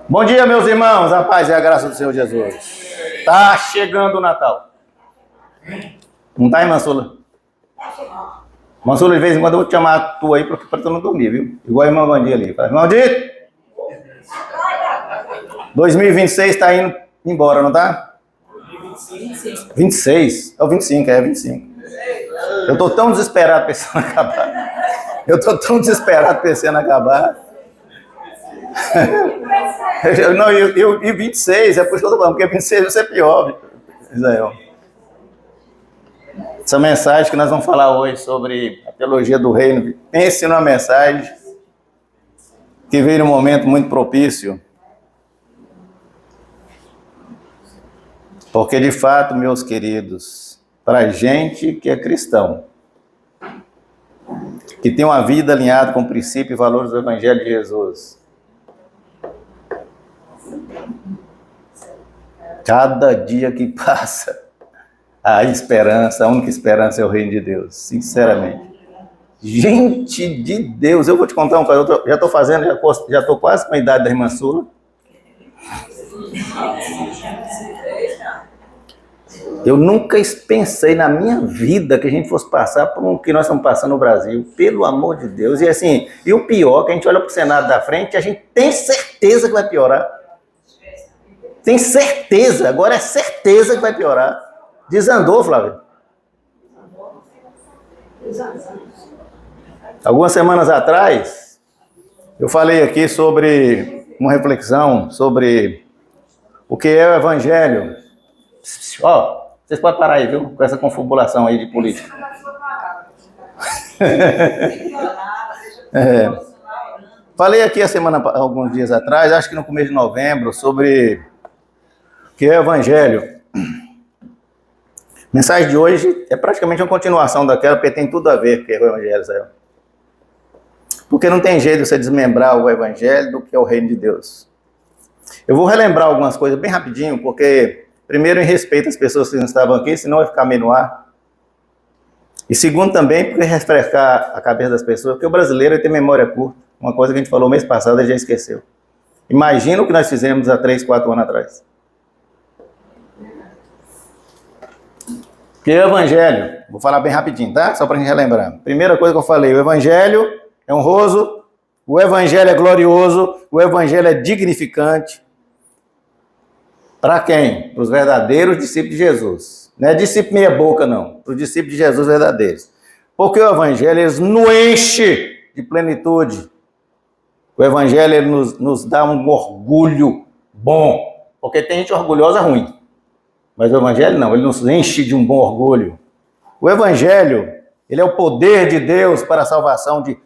Bom dia, meus irmãos, a paz e a graça do Senhor Jesus. Tá chegando o Natal. Não tá aí, Mansula? Mansula, de vez em quando eu vou te chamar a tua aí pra tu não dormir, viu? Igual a irmã Vandir ali. Fala, irmão Vandir! 2026 tá indo embora, não tá? 26? É o 25, é 25. Eu tô tão desesperado pensando em acabar. Pensando em acabar. Não, e 26, é por isso que eu tô falando, porque 26 vai ser pior, Israel. Essa mensagem que nós vamos falar hoje sobre a teologia do reino, pense numa mensagem que veio num momento muito propício. Porque, de fato, meus queridos, para gente que é cristão, que tem uma vida alinhada com o princípio e valores do Evangelho de Jesus, cada dia que passa, a única esperança é o reino de Deus, sinceramente. Gente de Deus, eu vou te contar uma coisa, já estou fazendo, já estou quase com a idade da irmã Sula. Eu nunca pensei na minha vida que a gente fosse passar por o que nós estamos passando no Brasil, pelo amor de Deus. E assim, e o pior, que a gente olha para o Senado da frente, a gente tem certeza que vai piorar. Tem certeza, agora é certeza que vai piorar. Desandou, Flávio. Algumas semanas atrás, eu falei aqui sobre uma reflexão sobre o que é o Evangelho. Ó, vocês podem parar aí, viu? Com essa confabulação aí de política. Falei aqui alguns dias atrás, acho que no começo de novembro, sobre o que é o Evangelho. A mensagem de hoje é praticamente uma continuação daquela, porque tem tudo a ver com o que é o Evangelho, Israel. Porque não tem jeito de você desmembrar o Evangelho do que é o reino de Deus. Eu vou relembrar algumas coisas bem rapidinho, porque, primeiro, em respeito às pessoas que não estavam aqui, senão vai ficar meio no ar. E segundo, também, porque refrescar a cabeça das pessoas, porque o brasileiro tem memória curta. Uma coisa que a gente falou mês passado, ele já esqueceu. Imagina o que nós fizemos há 3, 4 anos atrás. Porque o Evangelho, vou falar bem rapidinho, tá? Só para a gente relembrar. Primeira coisa que eu falei, o Evangelho é honroso, o Evangelho é glorioso, o Evangelho é dignificante. Para quem? Para os verdadeiros discípulos de Jesus. Não é discípulo meia boca, não. Para os discípulos de Jesus verdadeiros. Porque o Evangelho ele nos enche de plenitude. O Evangelho ele nos dá um orgulho bom. Porque tem gente orgulhosa ruim. Mas o Evangelho não, ele nos enche de um bom orgulho. O Evangelho, ele é o poder de Deus para a salvação de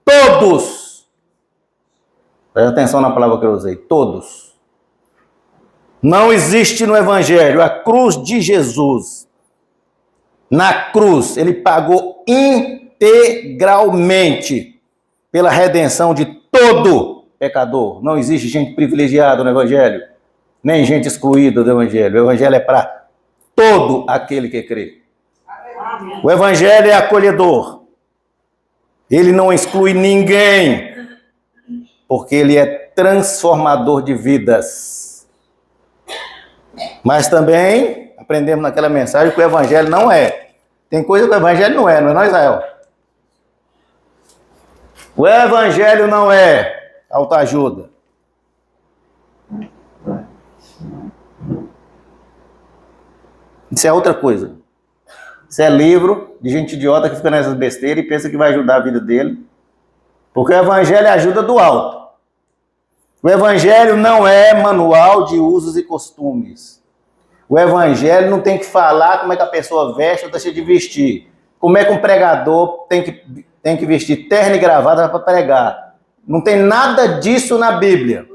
todos. Presta atenção na palavra que eu usei, todos. Não existe no Evangelho a cruz de Jesus. Na cruz, ele pagou integralmente pela redenção de todo pecador. Não existe gente privilegiada no Evangelho. Nem gente excluída do Evangelho. O Evangelho é para todo aquele que crê. O Evangelho é acolhedor. Ele não exclui ninguém, porque ele é transformador de vidas. Mas também aprendemos naquela mensagem que o Evangelho não é. Tem coisa que o Evangelho não é Israel? O Evangelho não é autoajuda. Isso é outra coisa. Isso é livro de gente idiota que fica nessas besteiras e pensa que vai ajudar a vida dele. Porque o Evangelho é ajuda do alto. O Evangelho não é manual de usos e costumes. O Evangelho não tem que falar como é que a pessoa veste ou deixa de vestir. Como é que um pregador tem que vestir terno e gravata para pregar. Não tem nada disso na Bíblia.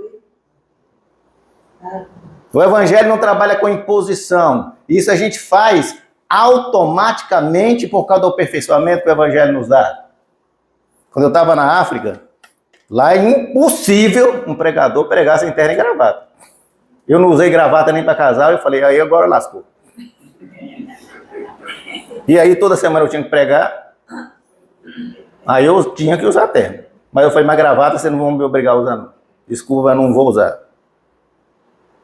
O Evangelho não trabalha com imposição. Isso a gente faz automaticamente por causa do aperfeiçoamento que o Evangelho nos dá. Quando eu estava na África, lá é impossível um pregador pregar sem terno e gravata. Eu não usei gravata nem para casar, eu falei, aí agora lascou. E aí toda semana eu tinha que pregar, aí eu tinha que usar terno. Mas eu falei, mas gravata você não vai me obrigar a usar não. Desculpa, eu não vou usar.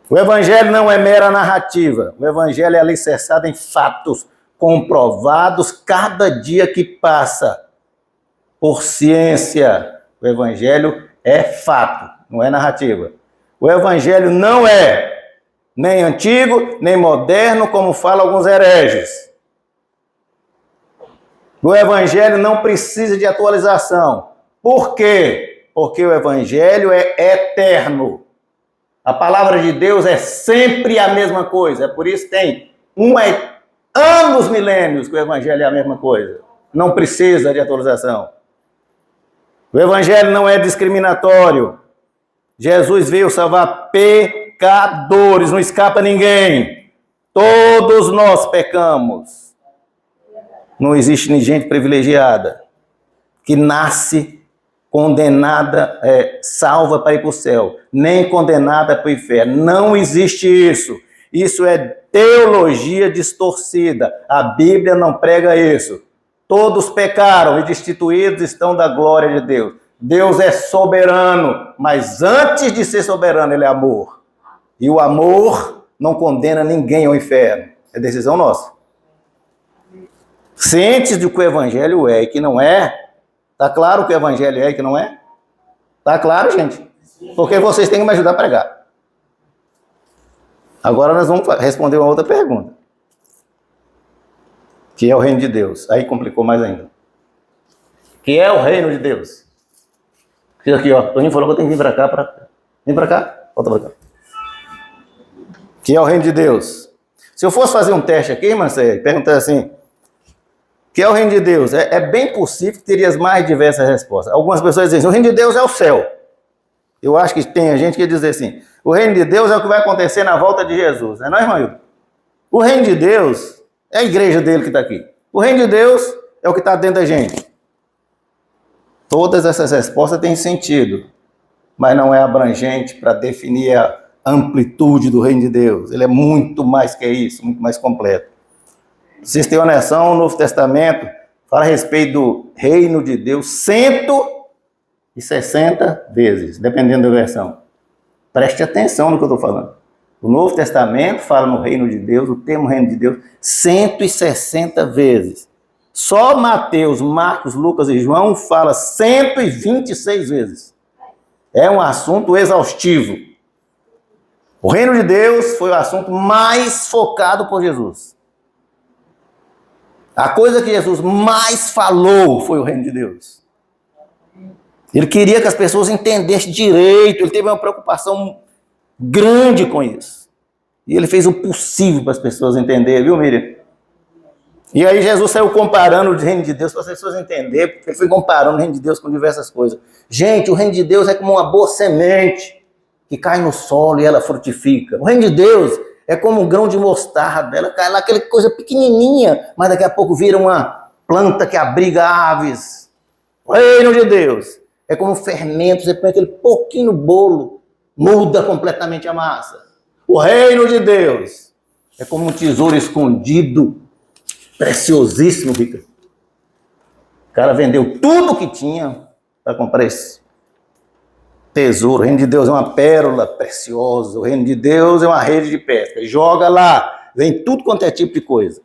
O evangelho não é mera narrativa. O evangelho é alicerçado em fatos comprovados cada dia que passa. Por ciência. O evangelho é fato, não é narrativa. O evangelho não é nem antigo, nem moderno, como falam alguns hereges. O evangelho não precisa de atualização. Por quê? Porque o evangelho é eterno. A palavra de Deus é sempre a mesma coisa. É por isso que tem anos, milênios, que o evangelho é a mesma coisa. Não precisa de atualização. O evangelho não é discriminatório. Jesus veio salvar pecadores, não escapa ninguém. Todos nós pecamos. Não existe gente privilegiada que nasce condenada, salva para ir para o céu, nem condenada para o inferno. Não existe isso. Isso é teologia distorcida. A Bíblia não prega isso. Todos pecaram e destituídos estão da glória de Deus. Deus é soberano, mas antes de ser soberano, ele é amor. E o amor não condena ninguém ao inferno. É decisão nossa. Cientes do que o evangelho é e que não é, tá claro o que o evangelho é e que não é? Tá claro, gente? Porque vocês têm que me ajudar a pregar. Agora nós vamos responder uma outra pergunta. Que é o reino de Deus. Aí complicou mais ainda. Que é o reino de Deus. Fica aqui, ó. Toninho falou que eu tenho que vir para cá. Vem para cá. Volta para cá. Que é o reino de Deus. Se eu fosse fazer um teste aqui, Marcelo, perguntar assim, que é o reino de Deus? É bem possível que teria mais diversas respostas. Algumas pessoas dizem, o reino de Deus é o céu. Eu acho que tem gente que diz assim, o reino de Deus é o que vai acontecer na volta de Jesus. Não é, irmão Hildo? O reino de Deus é a igreja dele que está aqui. O reino de Deus é o que está dentro da gente. Todas essas respostas têm sentido, mas não é abrangente para definir a amplitude do reino de Deus. Ele é muito mais que isso, muito mais completo. Vocês têm uma noção, o Novo Testamento fala a respeito do reino de Deus 160 vezes, dependendo da versão. Preste atenção no que eu estou falando. O Novo Testamento fala no reino de Deus, o termo reino de Deus, 160 vezes. Só Mateus, Marcos, Lucas e João fala 126 vezes. É um assunto exaustivo. O reino de Deus foi o assunto mais focado por Jesus. A coisa que Jesus mais falou foi o reino de Deus. Ele queria que as pessoas entendessem direito, ele teve uma preocupação grande com isso. E ele fez o possível para as pessoas entenderem, viu, Miriam? E aí Jesus saiu comparando o reino de Deus para as pessoas entenderem, porque ele foi comparando o reino de Deus com diversas coisas. Gente, o reino de Deus é como uma boa semente que cai no solo e ela frutifica. O reino de Deus é como um grão de mostarda, ela cai lá, aquela coisa pequenininha, mas daqui a pouco vira uma planta que abriga aves. O reino de Deus é como um fermento, você põe aquele pouquinho no bolo, muda completamente a massa. O reino de Deus é como um tesouro escondido, preciosíssimo, Rica. O cara vendeu tudo que tinha para comprar esse tesouro. O reino de Deus é uma pérola preciosa. O reino de Deus é uma rede de pesca. Joga lá, vem tudo quanto é tipo de coisa.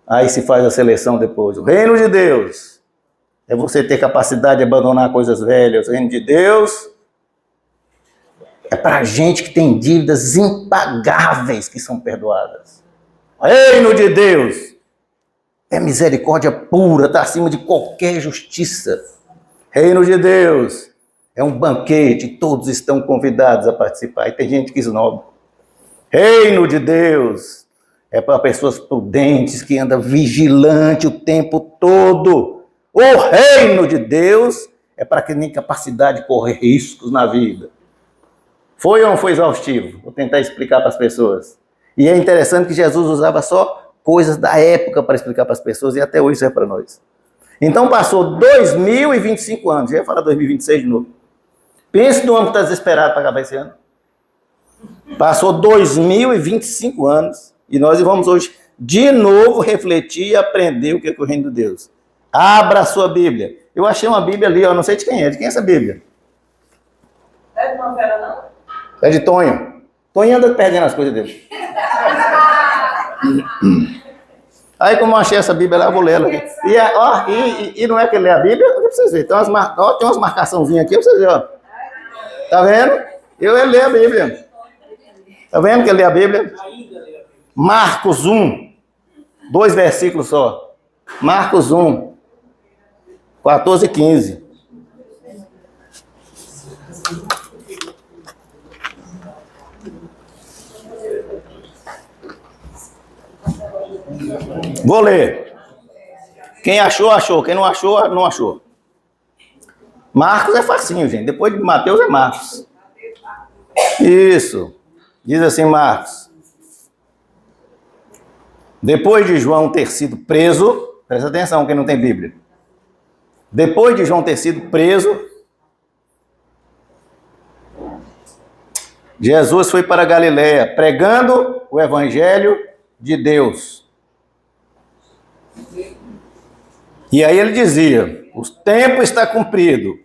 Aí se faz a seleção depois. O reino de Deus é você ter capacidade de abandonar coisas velhas. O reino de Deus é para gente que tem dívidas impagáveis que são perdoadas. O reino de Deus é misericórdia pura, está acima de qualquer justiça. Reino de Deus é um banquete, todos estão convidados a participar. E tem gente que esnoba. Reino de Deus é para pessoas prudentes que andam vigilante o tempo todo. O reino de Deus é para quem tem capacidade de correr riscos na vida. Foi ou não foi exaustivo? Vou tentar explicar para as pessoas. E é interessante que Jesus usava só coisas da época para explicar para as pessoas e até hoje isso é para nós. Então passou 2025 anos, já ia falar 2026 de novo. Pense no ano que está desesperado para acabar esse ano. Passou 2025 anos e nós vamos hoje de novo refletir e aprender o que é o reino de Deus. Abra a sua Bíblia. Eu achei uma Bíblia ali, eu não sei de quem é essa Bíblia? É de uma fera, não? É de Tonho. Toninho anda perdendo as coisas dele. Aí, como eu achei essa Bíblia lá, eu vou ler ela aqui. E não é que ele lê a Bíblia? Olha pra vocês verem. Tem umas marcaçãozinhas aqui pra vocês verem, ó. Tá vendo? Eu leio a Bíblia. Tá vendo que ele lê a Bíblia? Marcos 1. 2 versículos só. Marcos 1. 14 e 15. Vou ler. Quem achou, achou. Quem não achou, não achou. Marcos é facinho, gente. Depois de Mateus é Marcos. Isso. Diz assim, Marcos. Depois de João ter sido preso, presta atenção quem não tem Bíblia. Depois de João ter sido preso, Jesus foi para Galiléia, pregando o evangelho de Deus. E aí ele dizia, o tempo está cumprido,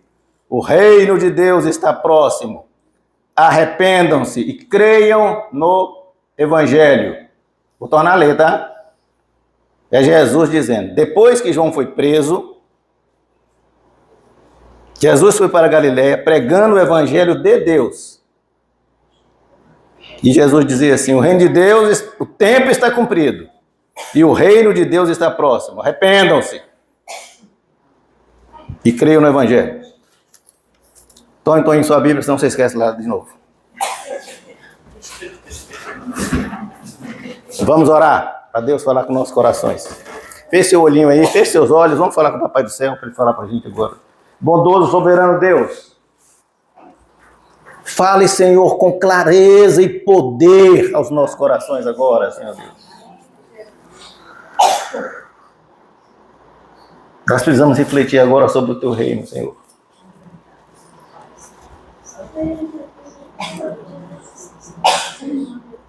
o reino de Deus está próximo. Arrependam-se e creiam no evangelho. Vou tornar a ler, tá? É Jesus dizendo, depois que João foi preso, Jesus foi para Galiléia pregando o evangelho de Deus. E Jesus dizia assim, o reino de Deus, o tempo está cumprido. E o reino de Deus está próximo. Arrependam-se. E creiam no evangelho. Tome em sua Bíblia, senão você esquece lá de novo. Vamos orar para Deus falar com nossos corações. Feche seu olhinho aí, feche seus olhos. Vamos falar com o Papai do Céu para ele falar para a gente agora. Bondoso, soberano Deus. Fale, Senhor, com clareza e poder aos nossos corações agora, Senhor Deus. Nós precisamos refletir agora sobre o Teu reino, Senhor.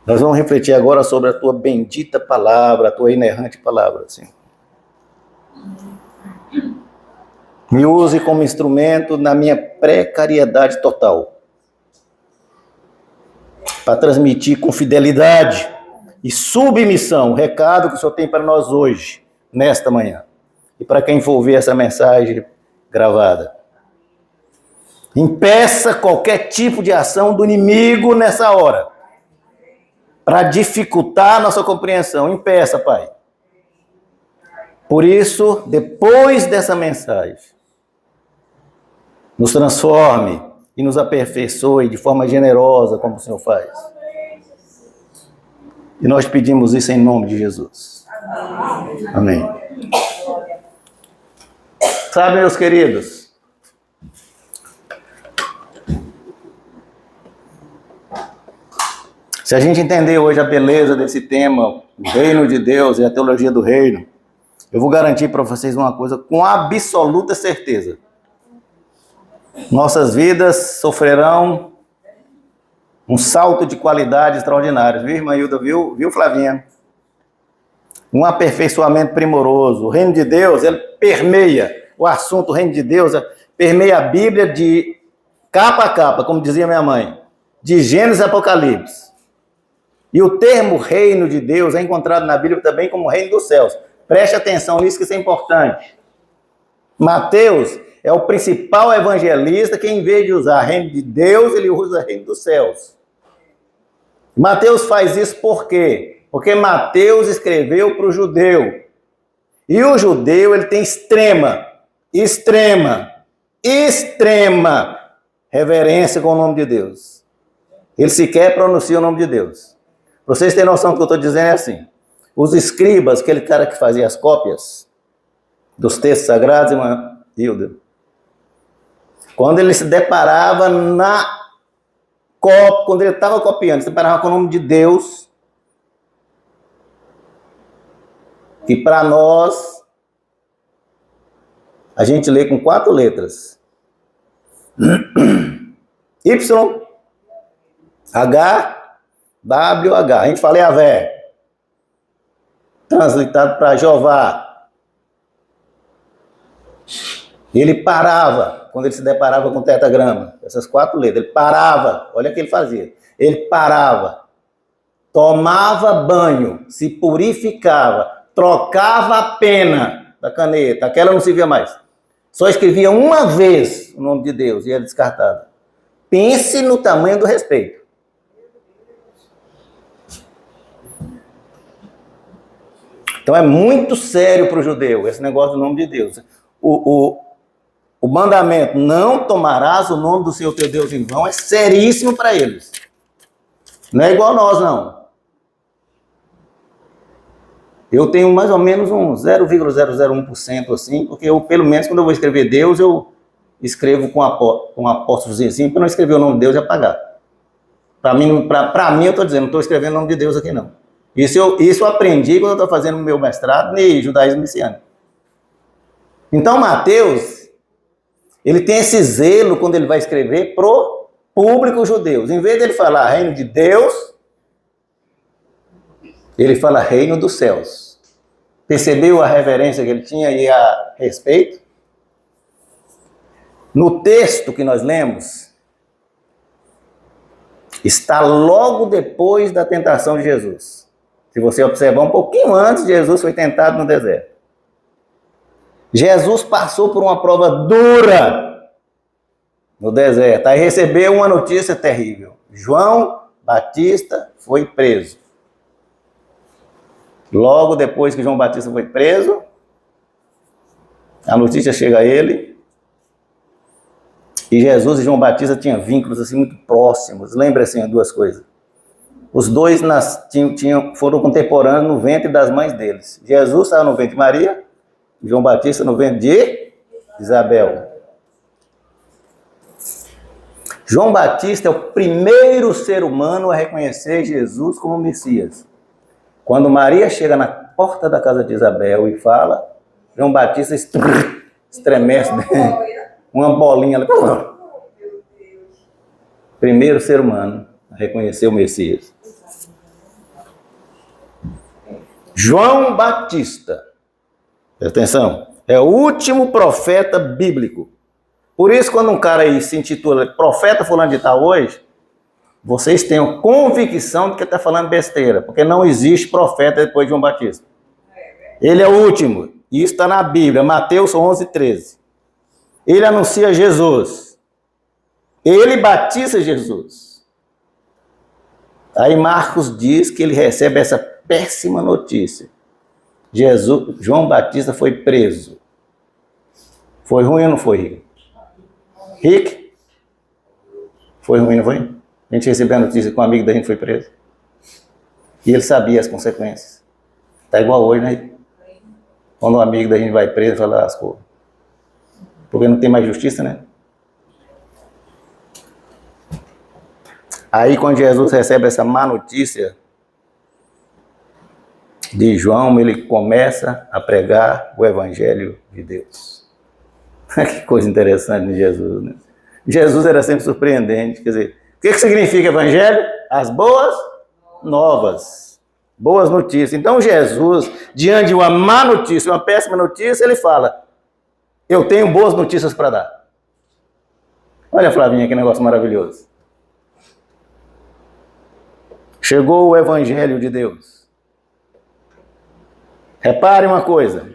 Nós vamos refletir agora sobre a Tua bendita palavra, a Tua inerrante palavra, Senhor. Me use como instrumento na minha precariedade total, para transmitir com fidelidade e submissão o recado que o Senhor tem para nós hoje, nesta manhã. E para quem for ouvir essa mensagem gravada. Impeça qualquer tipo de ação do inimigo nessa hora, para dificultar a nossa compreensão. Impeça, Pai. Por isso, depois dessa mensagem, nos transforme e nos aperfeiçoe de forma generosa, como o Senhor faz. E nós pedimos isso em nome de Jesus. Amém. Sabe, meus queridos, se a gente entender hoje a beleza desse tema, o reino de Deus e a teologia do reino, eu vou garantir para vocês uma coisa com absoluta certeza. Nossas vidas sofrerão um salto de qualidade extraordinário. Viu, irmã Hilda? Viu, Flavinha? Um aperfeiçoamento primoroso. O reino de Deus, ele permeia o assunto, o reino de Deus, permeia a Bíblia de capa a capa, como dizia minha mãe, de Gênesis a Apocalipse. E o termo reino de Deus é encontrado na Bíblia também como reino dos céus. Preste atenção nisso, que isso é importante. Mateus é o principal evangelista que, em vez de usar reino de Deus, ele usa reino dos céus. Mateus faz isso por quê? Porque Mateus escreveu para o judeu. E o judeu, ele tem extrema reverência com o nome de Deus. Ele sequer pronuncia o nome de Deus. Para vocês terem noção do que eu estou dizendo é assim. Os escribas, aquele cara que fazia as cópias dos textos sagrados, irmã Hilda, quando ele se deparava quando ele estava copiando, se deparava com o nome de Deus, que para nós, a gente lê com 4 letras. Y, H, W, H. A gente fala Yahvé. Translitado para Jeová. Ele parava quando ele se deparava com o tetragrama, essas 4 letras, ele parava, olha o que ele fazia. Ele parava, tomava banho, se purificava, trocava a pena da caneta, aquela não servia mais. Só escrevia uma vez o nome de Deus e era descartado. Pense no tamanho do respeito. Então é muito sério para o judeu esse negócio do nome de Deus. O mandamento, não tomarás o nome do Senhor teu Deus em vão, é seríssimo para eles. Não é igual nós, não. Eu tenho mais ou menos um 0,001% assim, porque eu, pelo menos, quando eu vou escrever Deus, eu escrevo com um apóstrofozinho assim, para não escrever o nome de Deus e apagar. Para mim, eu estou dizendo, não estou escrevendo o nome de Deus aqui, não. Isso eu aprendi quando eu estou fazendo o meu mestrado em judaísmo messiânico. Então, Mateus, ele tem esse zelo quando ele vai escrever pro público judeu. Em vez de ele falar reino de Deus, ele fala reino dos céus. Percebeu a reverência que ele tinha e a respeito? No texto que nós lemos, está logo depois da tentação de Jesus. Se você observar um pouquinho antes, Jesus foi tentado no deserto. Jesus passou por uma prova dura no deserto. Aí recebeu uma notícia terrível. João Batista foi preso. Logo depois que João Batista foi preso, a notícia chega a ele. E Jesus e João Batista tinham vínculos assim muito próximos. Lembra assim 2 coisas. Os dois foram contemporâneos no ventre das mães deles. Jesus estava no ventre de Maria, e João Batista no ventre de Isabel. João Batista é o primeiro ser humano a reconhecer Jesus como Messias. Quando Maria chega na porta da casa de Isabel e fala, João Batista estremece, uma bolinha ali. Primeiro ser humano a reconhecer o Messias. João Batista, presta atenção, é o último profeta bíblico. Por isso, quando um cara aí se intitula profeta fulano de tal hoje, vocês tenham convicção de que está falando besteira, porque não existe profeta depois de João Batista. Ele é o último, e isso está na Bíblia, Mateus 11:13. Ele anuncia Jesus. Ele batiza Jesus. Aí Marcos diz que ele recebe essa péssima notícia. João Batista foi preso. Foi ruim ou não foi, Rick? Rick? Foi ruim, não foi? A gente recebeu a notícia que um amigo da gente foi preso. E ele sabia as consequências. Tá igual hoje, né? Quando um amigo da gente vai preso, fala as coisas. Porque não tem mais justiça, né? Aí quando Jesus recebe essa má notícia de João, ele começa a pregar o Evangelho de Deus. Que coisa interessante de Jesus, né? Jesus era sempre surpreendente. Quer dizer, o que significa Evangelho? As boas novas. Boas notícias. Então Jesus, diante de uma má notícia, uma péssima notícia, ele fala, eu tenho boas notícias para dar. Olha, Flavinha, que negócio maravilhoso. Chegou o Evangelho de Deus. Repare uma coisa.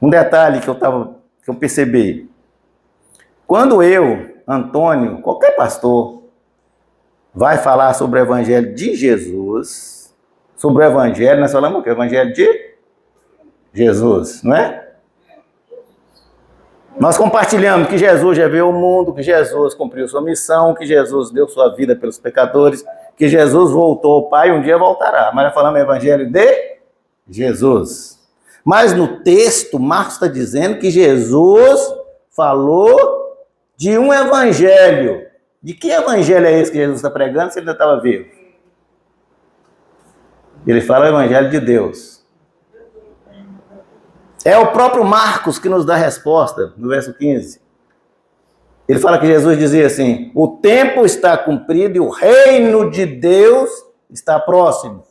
Um detalhe que eu percebi. Quando eu, Antônio, qualquer pastor, vai falar sobre o Evangelho de Jesus, sobre o Evangelho, nós falamos o quê? O Evangelho de Jesus, não é? Nós compartilhamos que Jesus já veio ao mundo, que Jesus cumpriu sua missão, que Jesus deu sua vida pelos pecadores, que Jesus voltou ao Pai e um dia voltará. Mas nós falamos o Evangelho de Jesus. Mas no texto, Marcos está dizendo que Jesus falou de um evangelho. De que evangelho é esse que Jesus está pregando se ele ainda estava vivo? Ele fala o evangelho de Deus. É o próprio Marcos que nos dá a resposta, no verso 15. Ele fala que Jesus dizia assim, o tempo está cumprido e o reino de Deus está próximo.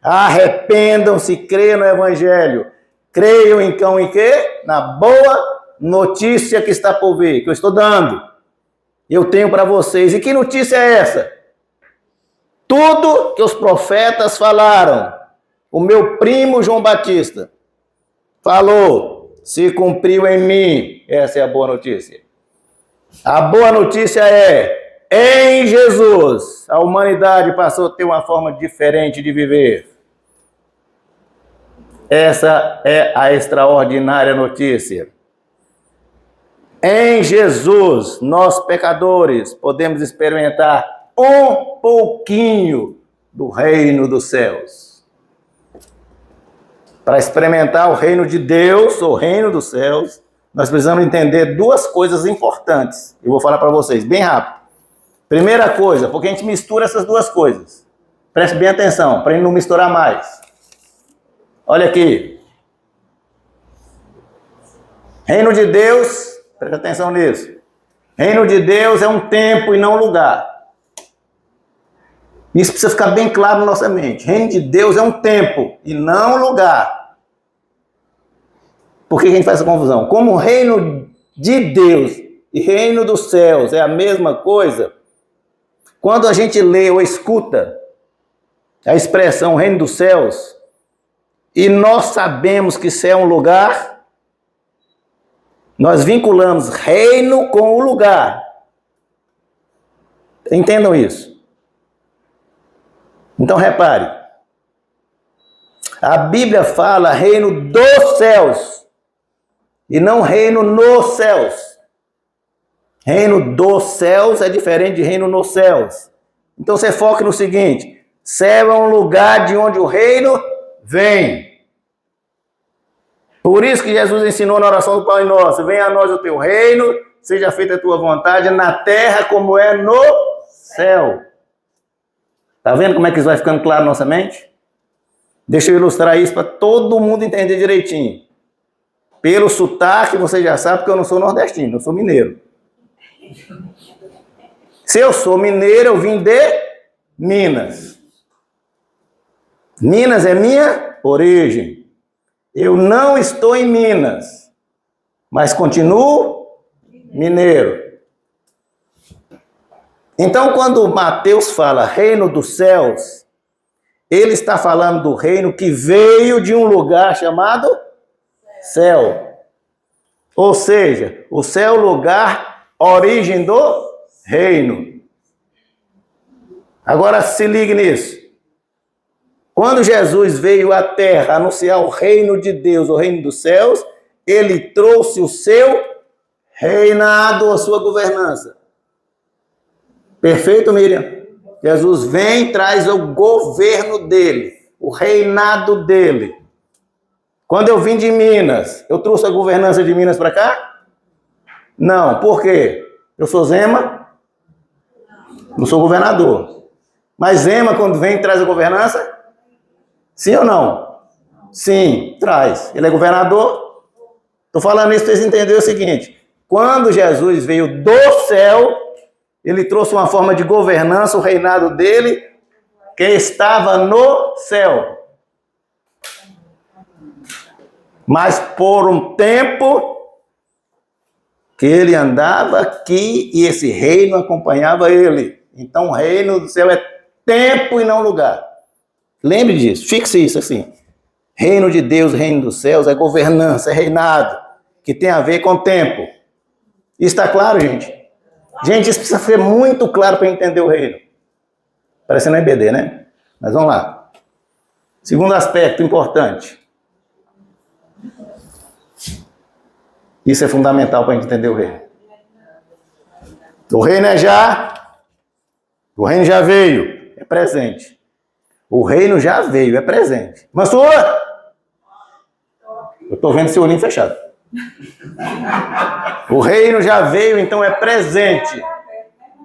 Arrependam-se, creiam no evangelho. Creiam então em quê? Na boa notícia que está por vir, que eu estou dando. Eu tenho para vocês. E que notícia é essa? Tudo que os profetas falaram, o meu primo João Batista falou, se cumpriu em mim. Essa é a boa notícia. A boa notícia é, em Jesus, a humanidade passou a ter uma forma diferente de viver. Essa é a extraordinária notícia. Em Jesus, nós pecadores podemos experimentar um pouquinho do reino dos céus. Para experimentar o reino de Deus, o reino dos céus, nós precisamos entender duas coisas importantes. Eu vou falar para vocês bem rápido. Primeira coisa, porque a gente mistura essas duas coisas. Preste bem atenção, para não misturar mais. Olha aqui. Reino de Deus, preste atenção nisso. Reino de Deus é um tempo e não um lugar. Isso precisa ficar bem claro na nossa mente. Reino de Deus é um tempo e não um lugar. Por que a gente faz essa confusão? Como o reino de Deus e reino dos céus é a mesma coisa, quando a gente lê ou escuta a expressão reino dos céus, e nós sabemos que isso é um lugar, nós vinculamos reino com o lugar. Entendam isso. Então repare, a Bíblia fala reino dos céus e não reino nos céus. Reino dos céus é diferente de reino nos céus. Então você foca no seguinte: céu é um lugar de onde o reino vem. Por isso que Jesus ensinou na oração do Pai Nosso: venha a nós o teu reino, seja feita a tua vontade na terra como é no céu. Está vendo como é que isso vai ficando claro na nossa mente? Deixa eu ilustrar isso para todo mundo entender direitinho. Pelo sotaque você já sabe que eu não sou nordestino, eu sou mineiro. Se eu sou mineiro, eu vim de Minas. Minas é minha origem. Eu não estou em Minas, mas continuo mineiro. Então, quando Mateus fala reino dos céus, ele está falando do reino que veio de um lugar chamado céu. Ou seja, o céu é o lugar, origem do reino. Agora se ligue nisso. Quando Jesus veio à terra anunciar o reino de Deus, o reino dos céus, ele trouxe o seu reinado, a sua governança. Perfeito, Miriam? Jesus vem e traz o governo dele, o reinado dele. Quando eu vim de Minas, eu trouxe a governança de Minas para cá? Não, por quê? Eu sou Zema? Não sou governador. Mas Zema, quando vem, traz a governança? Sim ou não? Sim, traz. Ele é governador? Estou falando isso para vocês entenderem o seguinte: quando Jesus veio do céu, ele trouxe uma forma de governança, o reinado dele, que estava no céu. Mas por um tempo que ele andava aqui e esse reino acompanhava ele. Então o reino do céu é tempo e não lugar. Lembre disso, fixe isso assim. Reino de Deus, reino dos céus, é governança, é reinado, que tem a ver com tempo. Isso está claro, gente? Gente, isso precisa ser muito claro para entender o reino. Parecendo um EBD, né? Mas vamos lá. Segundo aspecto importante. Isso é fundamental para a gente entender o reino. O reino é já. O reino já veio, é presente. O reino já veio, é presente. Mansur! Eu estou vendo seu olhinho fechado. O reino já veio, então é presente.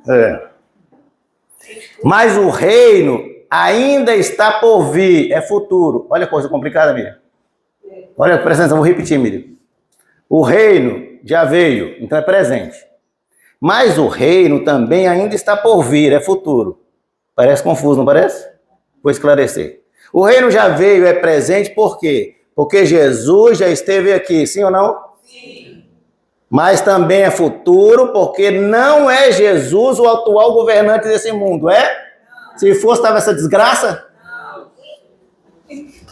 É. Mas o reino ainda está por vir, é futuro. Olha a coisa complicada, Miriam. Olha, presta atenção, vou repetir, Miriam. O reino já veio, então é presente. Mas o reino também ainda está por vir, é futuro. Parece confuso, não parece? Vou esclarecer. O reino já veio, é presente, por quê? Porque Jesus já esteve aqui, sim ou não? Sim. Mas também é futuro, porque não é Jesus o atual governante desse mundo, é? Se fosse, estava essa desgraça?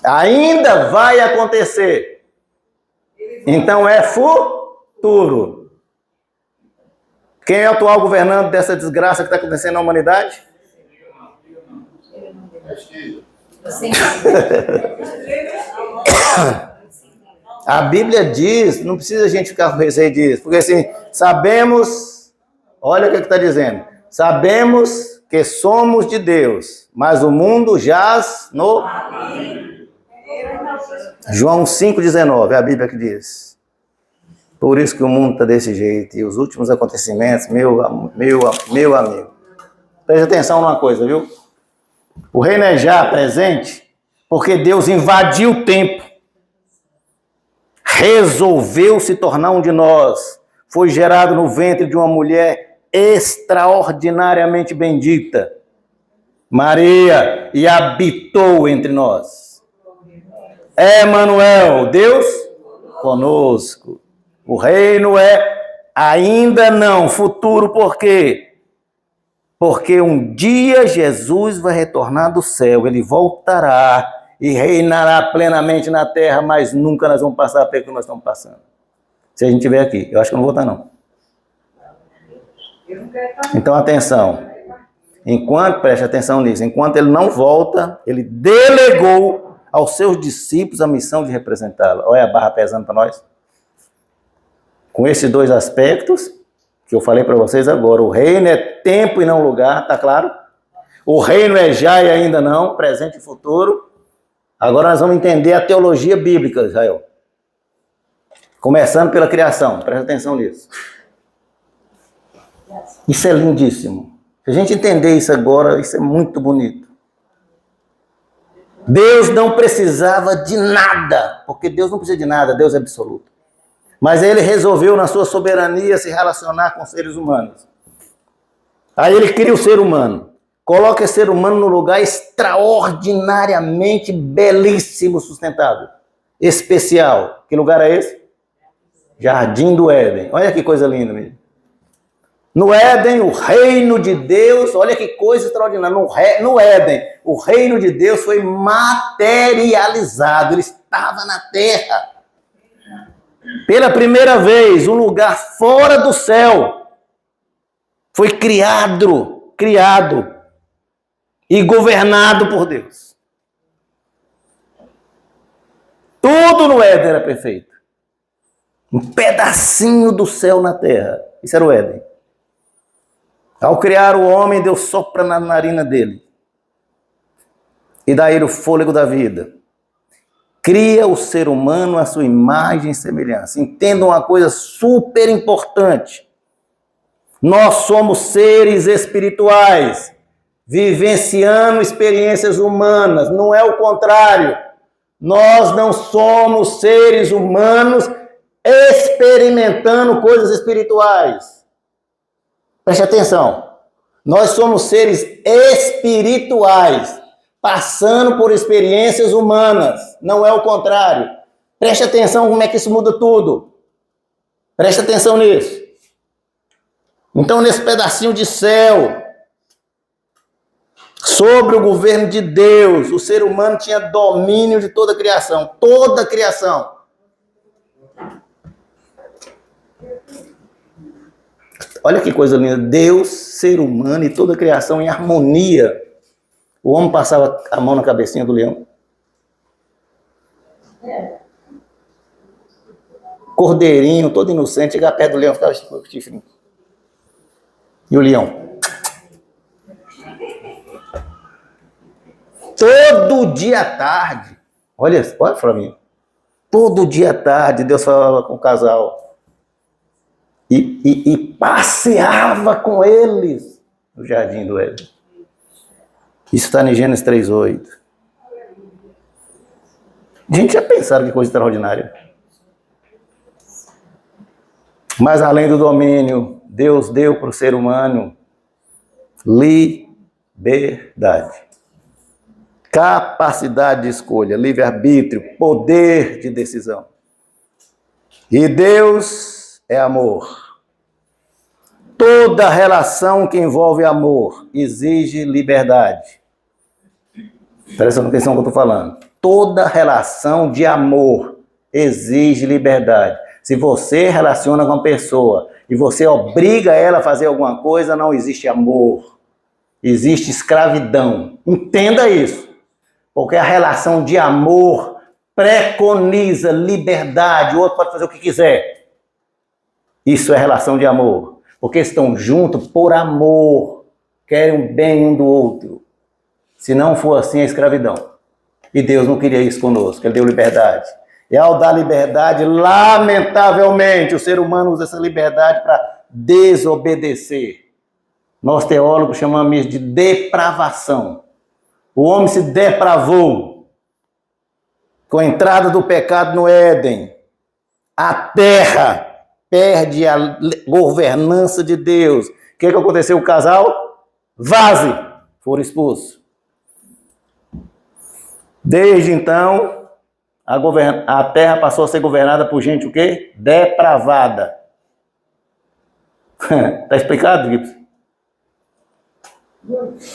Ainda vai acontecer. Então é futuro. Quem é o atual governante dessa desgraça que está acontecendo na humanidade? A Bíblia diz, não precisa a gente ficar com receio disso, porque assim, sabemos, olha o que está dizendo, sabemos que somos de Deus, mas o mundo jaz no... João 5,19, é a Bíblia que diz. Por isso que o mundo está desse jeito, e os últimos acontecimentos, meu amigo, preste atenção numa coisa, viu? O reino é já presente, porque Deus invadiu o tempo, resolveu se tornar um de nós, foi gerado no ventre de uma mulher extraordinariamente bendita, Maria, e habitou entre nós. Emanuel, Deus conosco. O reino é ainda não, futuro, por quê? Porque um dia Jesus vai retornar do céu, ele voltará e reinará plenamente na terra, mas nunca nós vamos passar pelo que nós estamos passando. Se a gente estiver aqui, eu acho que eu não vou voltar não. Então atenção, preste atenção nisso, enquanto ele não volta, ele delegou aos seus discípulos a missão de representá-lo. Olha a barra pesando para nós. Com esses dois aspectos que eu falei para vocês agora, o reino é tempo e não lugar, tá claro? O reino é já e ainda não, presente e futuro. Agora nós vamos entender a teologia bíblica, Israel. Começando pela criação, presta atenção nisso. Isso é lindíssimo. Se a gente entender isso agora, isso é muito bonito. Deus não precisava de nada, porque Deus não precisa de nada, Deus é absoluto. Mas ele resolveu, na sua soberania, se relacionar com seres humanos. Aí ele cria o ser humano. Coloca esse ser humano no lugar extraordinariamente belíssimo, sustentável. Especial. Que lugar é esse? Jardim do Éden. Olha que coisa linda mesmo. No Éden, o reino de Deus, olha que coisa extraordinária. No Éden, o reino de Deus foi materializado. Ele estava na terra. Pela primeira vez, um lugar fora do céu foi criado e governado por Deus. Tudo no Éden era perfeito. Um pedacinho do céu na terra. Isso era o Éden. Ao criar o homem, Deus sopra na narina dele e dá a ele o fôlego da vida. Cria o ser humano à sua imagem e semelhança. Entendam uma coisa super importante. Nós somos seres espirituais, vivenciando experiências humanas. Não é o contrário. Nós não somos seres humanos experimentando coisas espirituais. Preste atenção. Nós somos seres espirituais, passando por experiências humanas, não é o contrário. Preste atenção como é que isso muda tudo. Preste atenção nisso. Então, nesse pedacinho de céu, sobre o governo de Deus, o ser humano tinha domínio de toda a criação. Toda a criação. Olha que coisa linda. Deus, ser humano e toda a criação em harmonia. O homem passava a mão na cabecinha do leão. Cordeirinho, todo inocente, chegava perto do leão, ficava chifrinho. E o leão? Todo dia à tarde, olha para mim. Todo dia à tarde, Deus falava com o casal. E passeava com eles no jardim do Éden. Isso está em Gênesis 3:8. Gente, já pensaram que coisa extraordinária? Mas além do domínio, Deus deu para o ser humano liberdade, capacidade de escolha, livre-arbítrio, poder de decisão. E Deus é amor. Toda relação que envolve amor exige liberdade. Presta atenção no que eu estou falando. Toda relação de amor exige liberdade. Se você relaciona com uma pessoa e você obriga ela a fazer alguma coisa, não existe amor. Existe escravidão. Entenda isso. Porque a relação de amor preconiza liberdade. O outro pode fazer o que quiser. Isso é relação de amor. Porque estão juntos por amor. Querem o bem um do outro. Se não for assim, é escravidão. E Deus não queria isso conosco. Ele deu liberdade. E ao dar liberdade, lamentavelmente, o ser humano usa essa liberdade para desobedecer. Nós teólogos chamamos isso de depravação. O homem se depravou com a entrada do pecado no Éden. A terra perde a governança de Deus. O que aconteceu com o casal? Vaze, foram expulsos. Desde então, a terra passou a ser governada por gente o quê? Depravada. Está explicado, Gibson?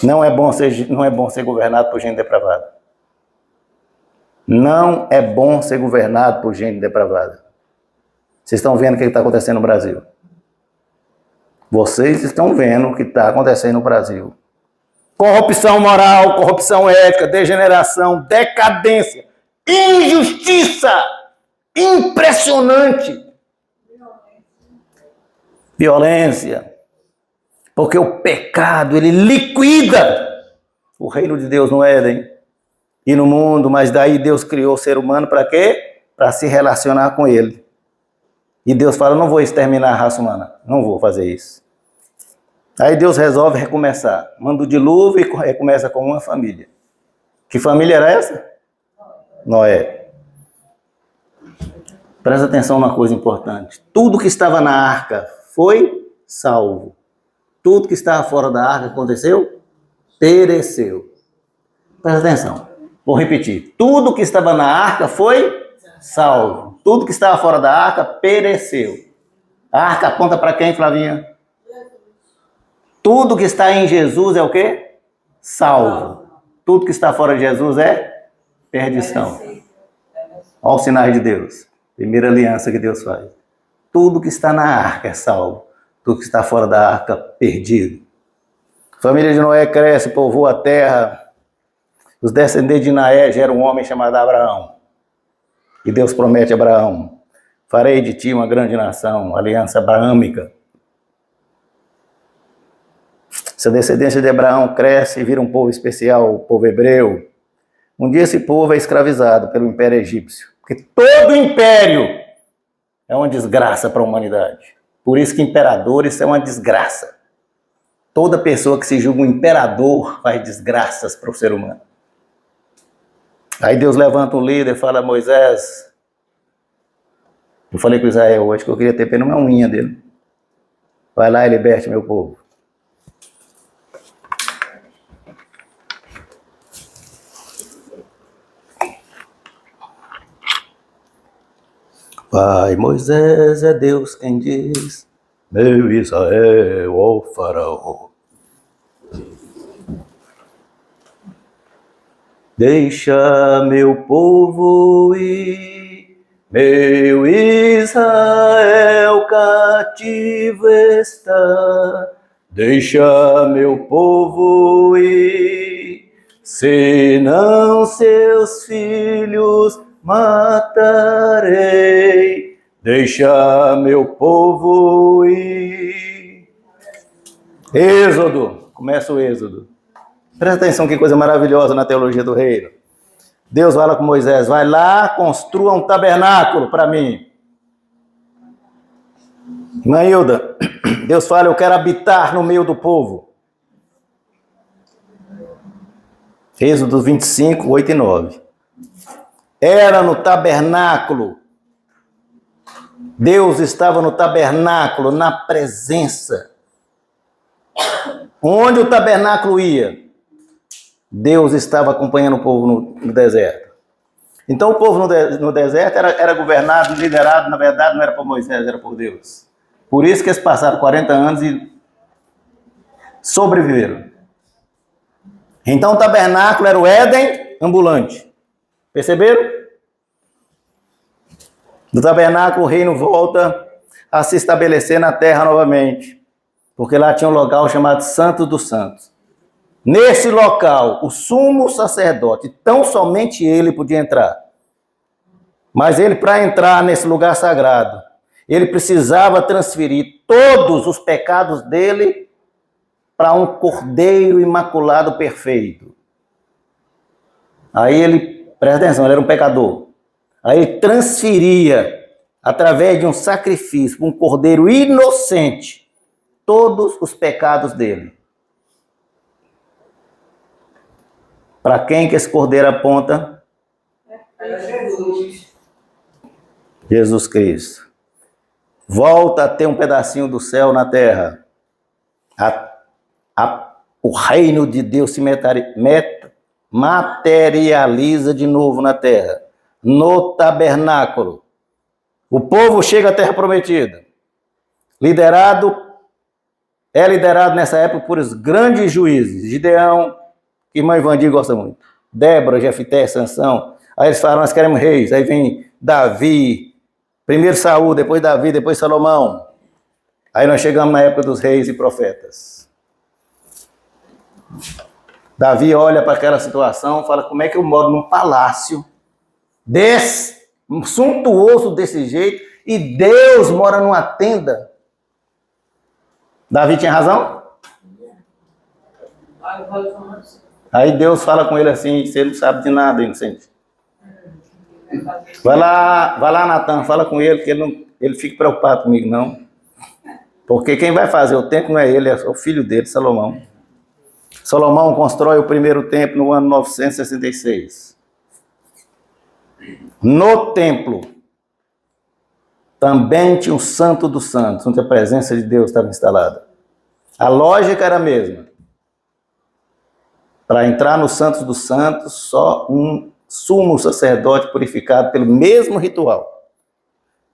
Não é bom ser governado por gente depravada. Não é bom ser governado por gente depravada. Vocês estão vendo o que está acontecendo no Brasil. Vocês estão vendo o que está acontecendo no Brasil. Corrupção moral, corrupção ética, degeneração, decadência, injustiça, impressionante. Violência. Porque o pecado, ele liquida o reino de Deus no Éden e no mundo, mas daí Deus criou o ser humano para quê? Para se relacionar com ele. E Deus fala, não vou exterminar a raça humana, não vou fazer isso. Aí Deus resolve recomeçar. Manda o dilúvio e recomeça com uma família. Que família era essa? Noé. Presta atenção numa coisa importante. Tudo que estava na arca foi salvo. Tudo que estava fora da arca aconteceu? Pereceu. Presta atenção. Vou repetir. Tudo que estava na arca foi salvo. Tudo que estava fora da arca pereceu. A arca aponta para quem, Flavinha? Tudo que está em Jesus é o quê? Salvo. Tudo que está fora de Jesus é perdição. Olha os sinais de Deus. Primeira aliança que Deus faz. Tudo que está na arca é salvo. Tudo que está fora da arca, perdido. A família de Noé cresce, povoa a terra. Os descendentes de Noé geram um homem chamado Abraão. E Deus promete a Abraão, farei de ti uma grande nação, aliança abraâmica. Essa descendência de Abraão cresce e vira um povo especial, o povo hebreu. Um dia esse povo é escravizado pelo Império Egípcio. Porque todo império é uma desgraça para a humanidade. Por isso que imperadores é uma desgraça. Toda pessoa que se julga um imperador faz desgraças para o ser humano. Aí Deus levanta um líder e fala, Moisés, eu falei com Israel hoje que eu queria ter pena uma unha dele. Vai lá e liberte meu povo. Pai, Moisés é Deus quem diz, meu Israel, ó faraó. Deixa meu povo ir, meu Israel cativo está. Deixa meu povo ir, senão seus filhos matarei. Deixa meu povo ir. Êxodo, começa o Êxodo. Presta atenção que coisa maravilhosa na teologia do reino. Deus fala com Moisés, vai lá, construa um tabernáculo para mim. Irmã Hilda, Deus fala, eu quero habitar no meio do povo. Êxodo 25, 8 e 9. Era no tabernáculo. Deus estava no tabernáculo, na presença. Onde o tabernáculo ia? Deus estava acompanhando o povo no deserto. Então o povo no deserto era governado, liderado, na verdade, não era por Moisés, era por Deus. Por isso que eles passaram 40 anos e sobreviveram. Então o tabernáculo era o Éden ambulante. Perceberam? No tabernáculo o reino volta a se estabelecer na terra novamente. Porque lá tinha um local chamado Santo dos Santos. Nesse local, o sumo sacerdote, tão somente ele podia entrar. Mas ele, para entrar nesse lugar sagrado, ele precisava transferir todos os pecados dele para um cordeiro imaculado perfeito. Aí ele, presta atenção, ele era um pecador. Aí ele transferia, através de um sacrifício, um cordeiro inocente, todos os pecados dele. Para quem que esse cordeiro aponta? Para Jesus. Jesus Cristo. Volta a ter um pedacinho do céu na terra. O reino de Deus se materializa de novo na terra. No tabernáculo. O povo chega à terra prometida. É liderado nessa época por os grandes juízes. Gideão, que irmã Ivandi gosta muito. Débora, Jefté, Sansão. Aí eles falam, nós queremos reis. Aí vem Davi, primeiro Saul, depois Davi, depois Salomão. Aí nós chegamos na época dos reis e profetas. Davi olha para aquela situação, fala, como é que eu moro num palácio suntuoso desse jeito e Deus mora numa tenda? Davi tinha razão? Aí Deus fala com ele assim, você não sabe de nada, inocente. Vai lá, Natan, fala com ele, que ele fica preocupado comigo, não. Porque quem vai fazer o templo não é ele, é o filho dele, Salomão. Salomão constrói o primeiro templo no ano 966. No templo, também tinha o Santo dos Santos, onde a presença de Deus estava instalada. A lógica era a mesma. Para entrar no Santo dos Santos, só um sumo sacerdote purificado pelo mesmo ritual.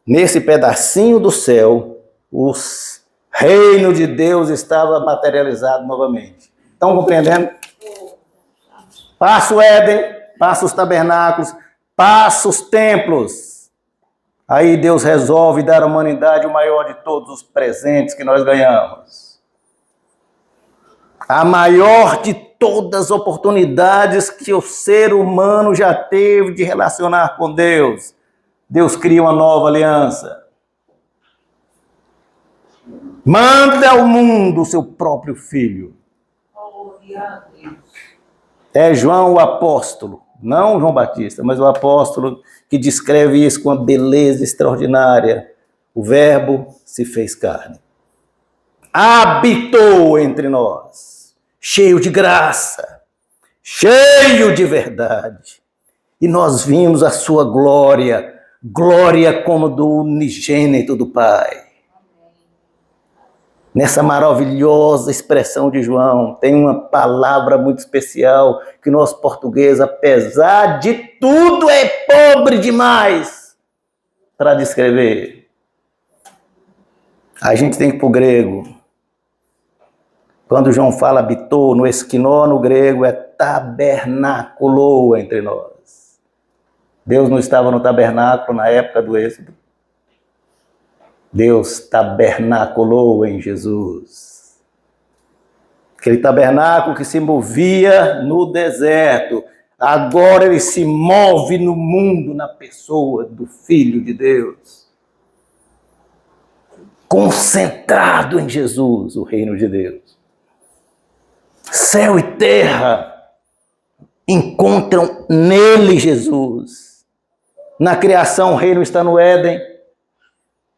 Nesse pedacinho do céu, o reino de Deus estava materializado novamente. Estão compreendendo? Passa o Éden, passa os tabernáculos, passa os templos. Aí Deus resolve dar à humanidade o maior de todos os presentes que nós ganhamos. A maior de todas as oportunidades que o ser humano já teve de relacionar com Deus. Deus cria uma nova aliança. Manda ao mundo o seu próprio filho. É João o apóstolo, não João Batista, mas o apóstolo que descreve isso com uma beleza extraordinária. O verbo se fez carne. Habitou entre nós, cheio de graça, cheio de verdade. E nós vimos a sua glória, glória como do unigênito do Pai. Nessa maravilhosa expressão de João, tem uma palavra muito especial que nosso português, apesar de tudo, é pobre demais para descrever. A gente tem que ir para o grego. Quando João fala habitou, no esquinó, no grego, é tabernaculou entre nós. Deus não estava no tabernáculo na época do Êxodo. Deus tabernaculou em Jesus. Aquele tabernáculo que se movia no deserto, agora ele se move no mundo, na pessoa do Filho de Deus. Concentrado em Jesus, o reino de Deus. Céu e terra encontram nele Jesus. Na criação, o reino está no Éden.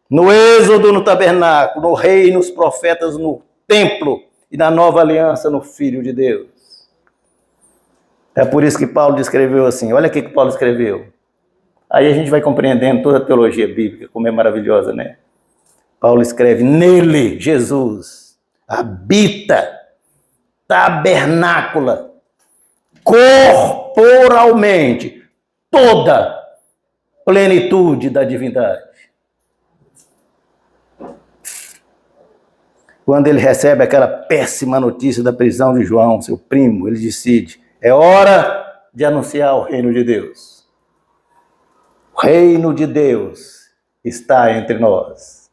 No Êxodo, no tabernáculo, no reino, os profetas no templo e na nova aliança no Filho de Deus. É por isso que Paulo descreveu assim, olha o que Paulo escreveu. Aí a gente vai compreendendo toda a teologia bíblica, como é maravilhosa, né? Paulo escreve, nele, Jesus, habita, tabernácula, corporalmente, toda plenitude da divindade. Quando ele recebe aquela péssima notícia da prisão de João, seu primo, ele decide: é hora de anunciar o reino de Deus. O reino de Deus está entre nós.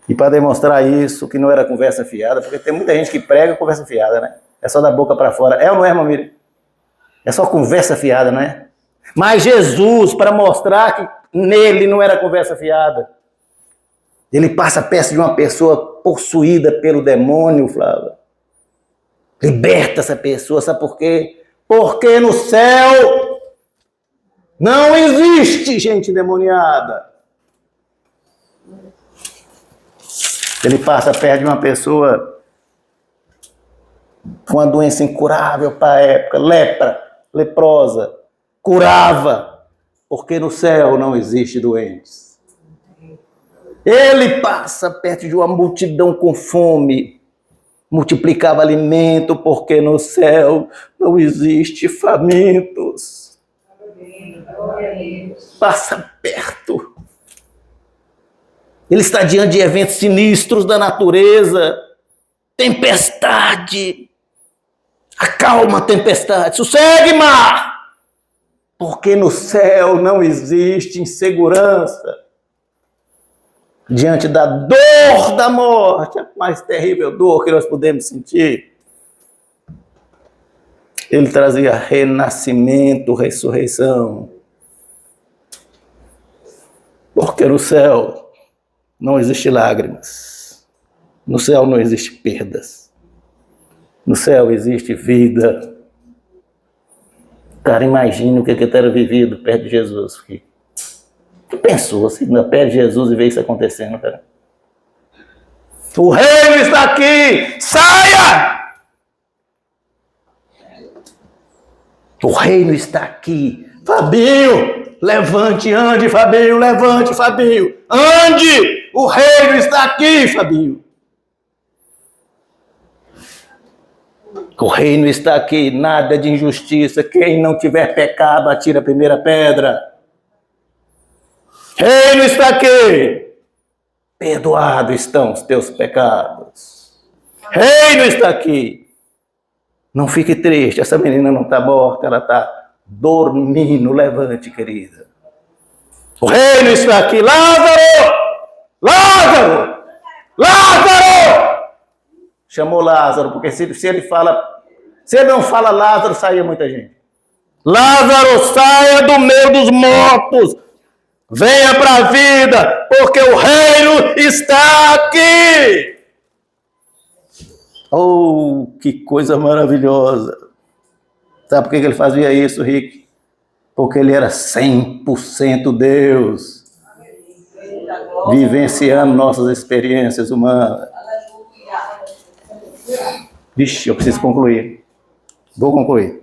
E para demonstrar isso, que não era conversa fiada, porque tem muita gente que prega conversa fiada, né? É só da boca para fora. É ou não é, irmão Miriam? É só conversa fiada, não é? Mas Jesus, para mostrar que nele não era conversa fiada, ele passa perto de uma pessoa possuída pelo demônio, Flávia. Liberta essa pessoa, sabe por quê? Porque no céu não existe gente endemoniada. Ele passa perto de uma pessoa com uma doença incurável para a época, leprosa, curava, porque no céu não existe doentes. Ele passa perto de uma multidão com fome, multiplicava alimento, porque no céu não existe famintos. Passa perto. Ele está diante de eventos sinistros da natureza, tempestade. Acalma a tempestade, sossegue, mar! Porque no céu não existe insegurança. Diante da dor da morte, a mais terrível dor que nós podemos sentir, ele trazia renascimento, ressurreição. Porque no céu não existe lágrimas, no céu não existe perdas, no céu existe vida. Cara, imagina o que eu teria vivido perto de Jesus. Tu pensou assim, perto de Jesus e ver isso acontecendo, cara? O reino está aqui! Saia! O reino está aqui. Fabinho, levante, ande, Fabinho, levante, Fabinho. Ande! O reino está aqui, Fabinho. O reino está aqui, nada de injustiça. Quem não tiver pecado, atira a primeira pedra. Reino está aqui. Perdoados estão os teus pecados. Reino está aqui. Não fique triste, essa menina não está morta, ela está dormindo. Levante, querida. O reino está aqui. Lázaro! Lázaro! Lázaro! Chamou Lázaro, porque se ele não fala Lázaro, saia muita gente. Lázaro, saia do meio dos mortos. Venha para a vida, porque o reino está aqui. Oh, que coisa maravilhosa. Sabe por que ele fazia isso, Rick? Porque ele era 100% Deus, vivenciando nossas experiências humanas. Vixe, eu preciso concluir. Vou concluir.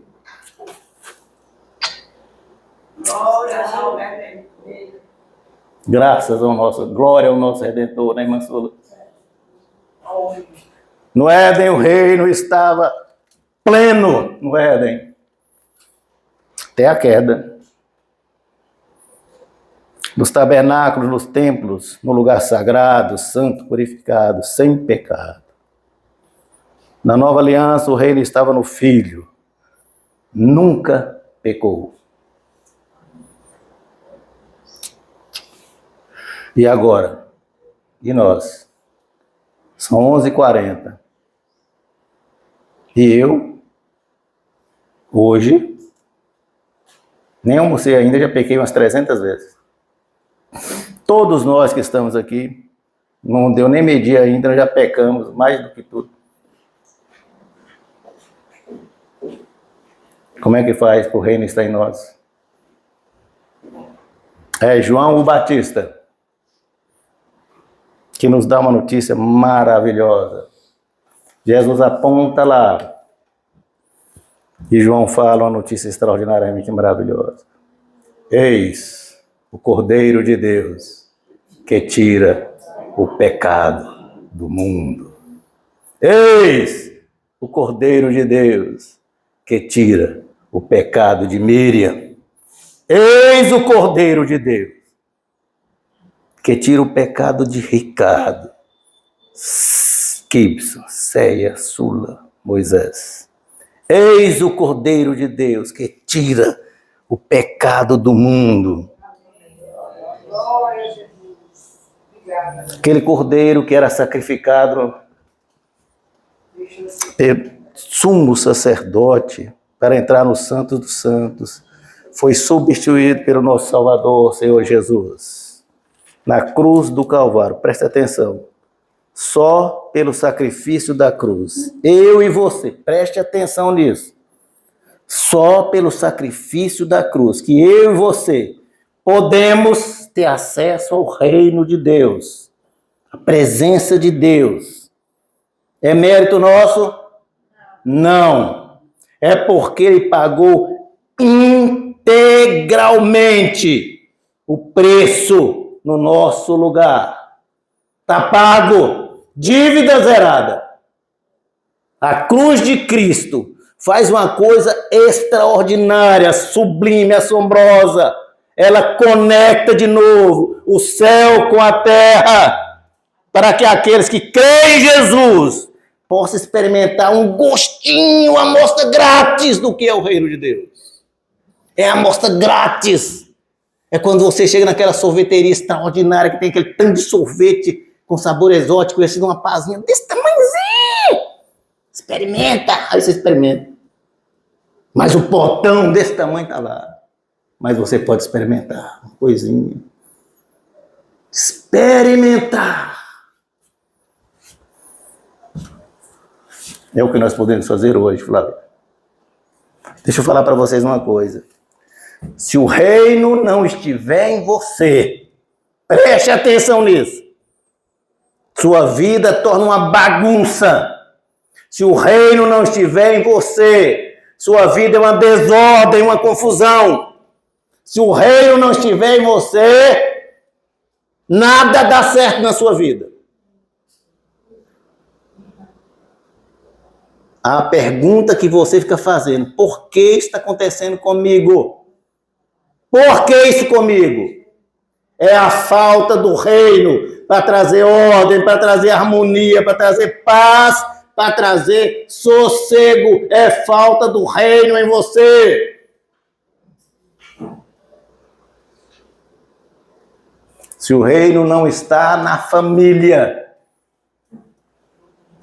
Graças ao nosso, glória ao nosso Redentor, né, irmã Sula? No Éden o reino estava pleno, no Éden, até a queda. Nos tabernáculos, nos templos, no lugar sagrado, santo, purificado, sem pecado. Na nova aliança o reino estava no Filho, nunca pecou. E agora? E nós? São 11h40. E eu, hoje, nem almocei ainda, já pequei umas 300 vezes. Todos nós que estamos aqui, não deu nem medir ainda, já pecamos mais do que tudo. Como é que faz para o reino estar em nós? É João o Batista que nos dá uma notícia maravilhosa. Jesus aponta lá e João fala uma notícia extraordinariamente maravilhosa. Eis o Cordeiro de Deus que tira o pecado do mundo. Eis o Cordeiro de Deus que tira o pecado de Miriam. Eis o Cordeiro de Deus, que tira o pecado de Ricardo, Gibson, Ceia, Sula, Moisés. Eis o Cordeiro de Deus, que tira o pecado do mundo. Aquele cordeiro que era sacrificado pelo sumo sacerdote para entrar no Santo dos Santos, foi substituído pelo nosso Salvador, Senhor Jesus, na cruz do Calvário. Presta atenção. Só pelo sacrifício da cruz. Eu e você, preste atenção nisso. Só pelo sacrifício da cruz que eu e você podemos ter acesso ao reino de Deus, a presença de Deus. É mérito nosso? Não. É porque ele pagou integralmente o preço no nosso lugar. Está pago. Dívida zerada. A cruz de Cristo faz uma coisa extraordinária, sublime, assombrosa. Ela conecta de novo o céu com a terra, para que aqueles que creem em Jesus possam experimentar um gostinho, uma amostra grátis do que é o reino de Deus. É a amostra grátis. É quando você chega naquela sorveteria extraordinária que tem aquele tanto de sorvete com sabor exótico, esse de uma pazinha desse tamanhozinho. Experimenta. Aí você experimenta. Mas o potão desse tamanho está lá. Mas você pode experimentar uma coisinha. Experimentar. É o que nós podemos fazer hoje, Flávio. Deixa eu falar para vocês uma coisa. Se o reino não estiver em você, preste atenção nisso. Sua vida torna uma bagunça. Se o reino não estiver em você, sua vida é uma desordem, uma confusão. Se o reino não estiver em você, nada dá certo na sua vida. A pergunta que você fica fazendo: por que está acontecendo comigo? Por que isso comigo? É a falta do reino para trazer ordem, para trazer harmonia, para trazer paz, para trazer sossego. É falta do reino em você. Se o reino não está na família,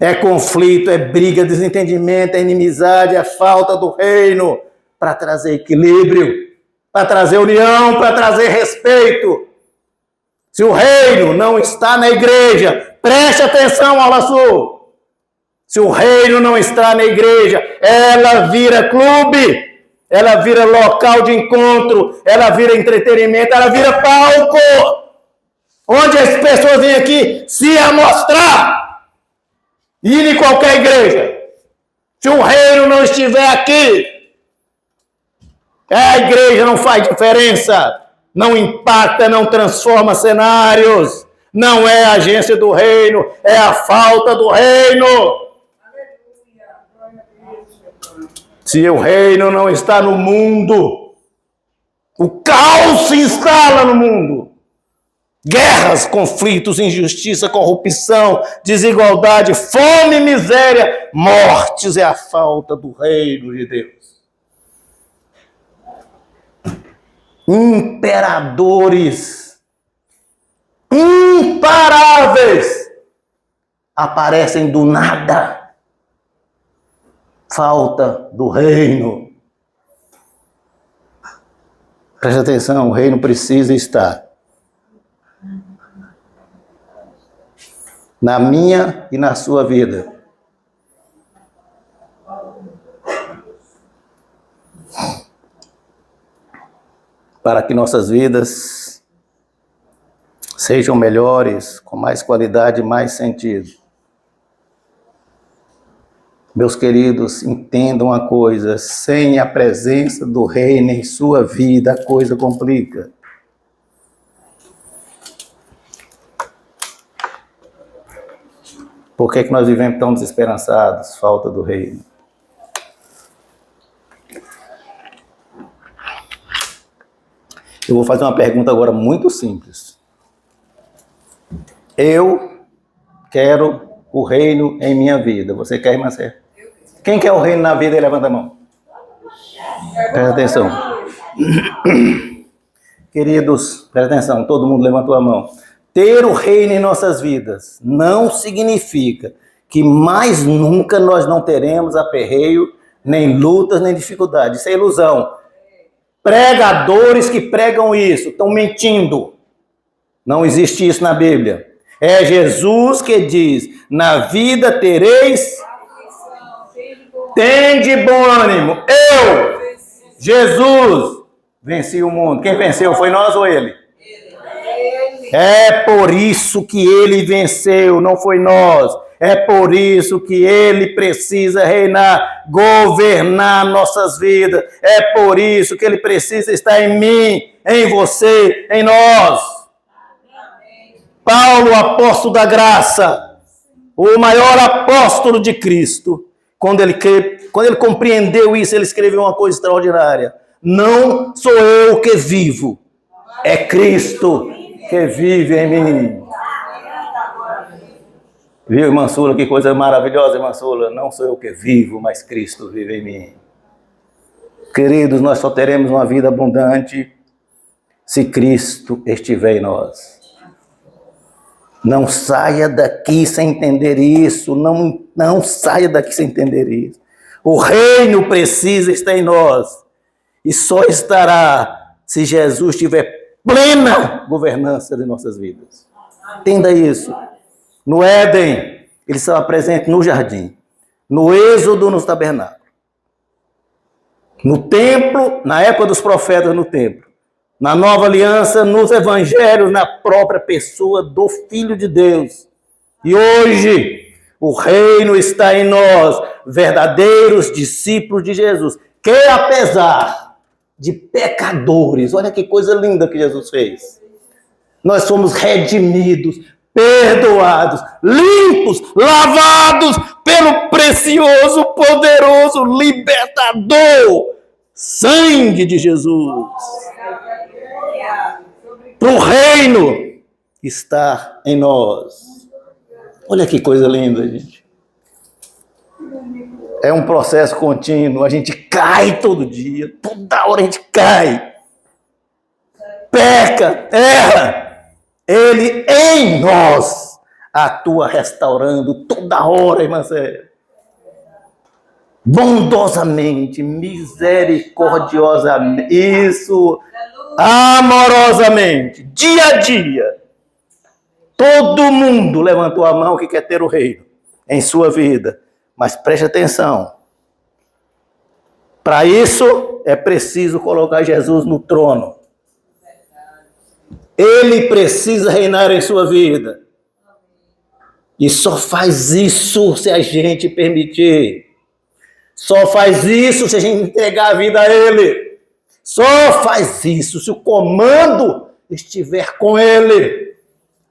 é conflito, é briga, desentendimento, é inimizade, é falta do reino para trazer equilíbrio, para trazer união, para trazer respeito. Se o reino não está na igreja, preste atenção, Aula Sul. Se o reino não está na igreja, ela vira clube, ela vira local de encontro, ela vira entretenimento, ela vira palco, onde as pessoas vêm aqui se amostrar. Ir em qualquer igreja. Se o reino não estiver aqui, a igreja não faz diferença. Não impacta, não transforma cenários. Não é a agência do reino, é a falta do reino. Se o reino não está no mundo, o caos se instala no mundo. Guerras, conflitos, injustiça, corrupção, desigualdade, fome, miséria, mortes é a falta do reino de Deus. Imperadores imparáveis aparecem do nada. Falta do reino. Preste atenção, o reino precisa estar na minha e na sua vida. Para que nossas vidas sejam melhores, com mais qualidade e mais sentido. Meus queridos, entendam uma coisa: sem a presença do reino em sua vida, a coisa complica. Por que nós vivemos tão desesperançados? Falta do reino. Eu vou fazer uma pergunta agora muito simples. Eu quero o reino em minha vida. Você quer, Marcelo? Quem quer o reino na vida? Levanta a mão. Presta atenção. Queridos, presta atenção. Todo mundo levantou a mão. Ter o reino em nossas vidas não significa que mais nunca nós não teremos aperreio, nem lutas, nem dificuldades. Isso é ilusão. Pregadores que pregam isso estão mentindo. Não existe isso na Bíblia. É Jesus que diz: na vida tereis, tende bom ânimo. Eu, Jesus, venci o mundo. Quem venceu foi nós ou ele? É por isso que ele venceu, não foi nós. É por isso que ele precisa reinar, governar nossas vidas. É por isso que ele precisa estar em mim, em você, em nós. Paulo, apóstolo da graça, o maior apóstolo de Cristo, quando ele compreendeu isso, ele escreveu uma coisa extraordinária. Não sou eu que vivo, é Cristo que vive em mim. Viu, irmã Sula, que coisa maravilhosa, irmã Sula. Não sou eu que vivo, mas Cristo vive em mim. Queridos, nós só teremos uma vida abundante se Cristo estiver em nós. Não saia daqui sem entender isso. Não saia daqui sem entender isso. O reino precisa estar em nós. E só estará se Jesus tiver plena governança de nossas vidas. Entenda isso. No Éden, ele estava presente no jardim. No Êxodo, nos tabernáculos. No templo, na época dos profetas no templo. Na nova aliança, nos evangelhos, na própria pessoa do Filho de Deus. E hoje, o reino está em nós, verdadeiros discípulos de Jesus. Que apesar de pecadores, olha que coisa linda que Jesus fez. Nós somos redimidos, perdoados, limpos, lavados pelo precioso, poderoso, libertador sangue de Jesus. O reino está em nós. Olha que coisa linda, gente. É um processo contínuo. A gente cai todo dia. Toda hora a gente cai. Peca, erra. Ele em nós atua restaurando toda hora, irmã Célia. Bondosamente, misericordiosamente, isso, amorosamente, dia a dia. Todo mundo levantou a mão que quer ter o reino em sua vida. Mas preste atenção. Para isso, é preciso colocar Jesus no trono. Ele precisa reinar em sua vida. E só faz isso se a gente permitir. Só faz isso se a gente entregar a vida a Ele. Só faz isso se o comando estiver com Ele.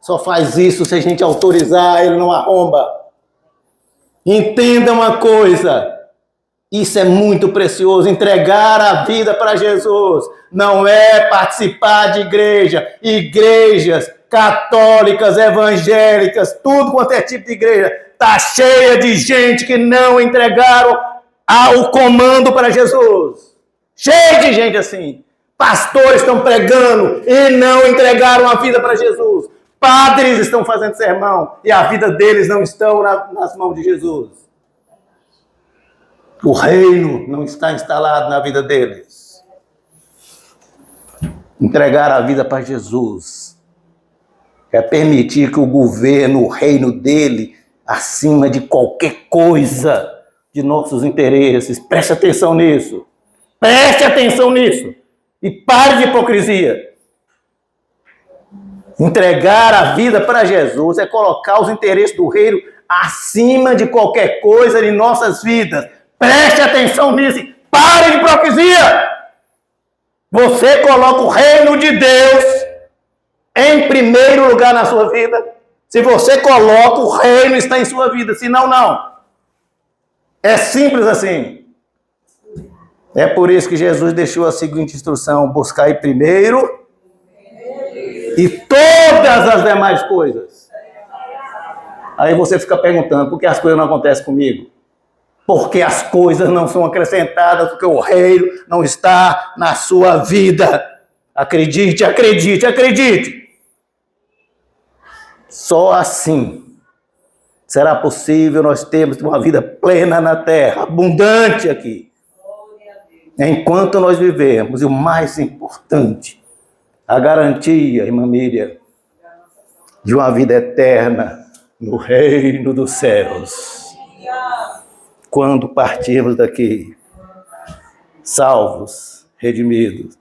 Só faz isso se a gente autorizar, Ele não arromba. Entenda uma coisa. Isso é muito precioso. Entregar a vida para Jesus não é participar de igrejas católicas, evangélicas, tudo quanto é tipo de igreja. Está cheia de gente que não entregaram o comando para Jesus. Cheia de gente assim. Pastores estão pregando e não entregaram a vida para Jesus. Padres estão fazendo sermão e a vida deles não estão nas mãos de Jesus. O reino não está instalado na vida deles. Entregar a vida para Jesus é permitir que o governo, o reino dele, acima de qualquer coisa, de nossos interesses. Preste atenção nisso. Preste atenção nisso. E pare de hipocrisia. Entregar a vida para Jesus é colocar os interesses do reino acima de qualquer coisa em nossas vidas. Preste atenção nisso. Pare de hipocrisia. Você coloca o reino de Deus em primeiro lugar na sua vida. Se você coloca, o reino está em sua vida. Se não, não. É simples assim. É por isso que Jesus deixou a seguinte instrução: buscai primeiro todas as demais coisas. Aí você fica perguntando, por que as coisas não acontecem comigo? Porque as coisas não são acrescentadas, porque o reino não está na sua vida. Acredite, acredite, acredite. Só assim será possível nós termos uma vida plena na terra, abundante aqui. Enquanto nós vivemos, e o mais importante, a garantia, irmã Miriam, de uma vida eterna no reino dos céus. Quando partirmos daqui, salvos, redimidos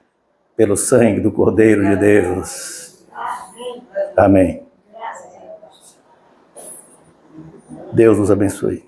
pelo sangue do Cordeiro de Deus. Amém. Deus nos abençoe.